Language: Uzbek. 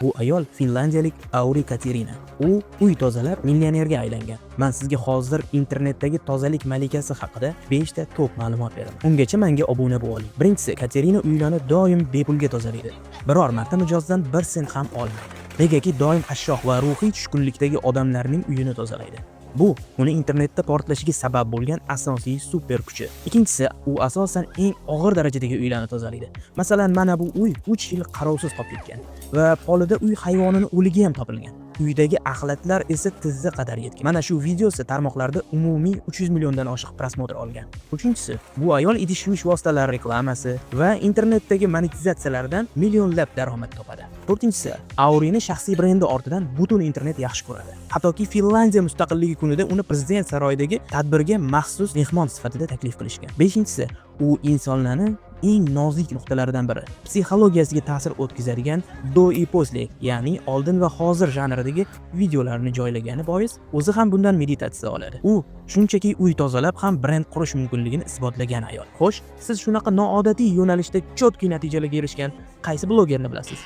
Bu ayol finlandiyalik Auri Katerina. U uy tozalab millionerga aylangan. Men sizga hozir internetdagi tozalik malikasi haqida 5 ta top ma'lumot beraman. Ungacha menga obuna bo'ling. Birinchisi, Katerina uylarni doim bepulga tozalaydi. Biror marta mijozdan 1 sent ham olmaydi. Negaki doim qashshoq va ruhiy tushkunlikdagi odamlarning uyini tozalaydi. Bu uni internetda portlashiga sabab bo'lgan asosiy super kuchi. Ikkinchisi, u asosan eng og'ir darajadagi uylarni tozalaydi. Masalan, mana bu uy 3 yil qarovsiz qolib ketgan va polida uy hayvonining o'ligi ham topilgan. Uydagi axlatlar esa tizza qadar yetgan. Mana shu videosi tarmoqlarda umumiy 300 milliondan oshiq prosmotr olgan. Uchinchisi, bu ayol idish yuvish vositalari reklamasi va internetdagi monetizatsiyalardan millionlab daromad topadi. To'rtinchisi, Aurini shaxsiy brendi ortidan butun internet yaxshi ko'radi. Hattoki Finlandiya mustaqilligi kunida uni prezident saroyidagi tadbirga maxsus mehmon sifatida taklif qilishgan. Beshinchisi, u insonlarning eng nozik nuqtalaridan biri. Psixologiyasiga ta'sir o'tkazadigan do и после, ya'ni oldin va hozir janridagi videolarni joylagani bois o'zi ham bundan meditatsiya oladi. U shunchaki uy tozalab ham brend qurish mumkinligini isbotlagan ayol. Xo'sh, siz shunaqa noodatiy yo'nalishda chotki natijalarga erishgan qaysi blogerni bilasiz?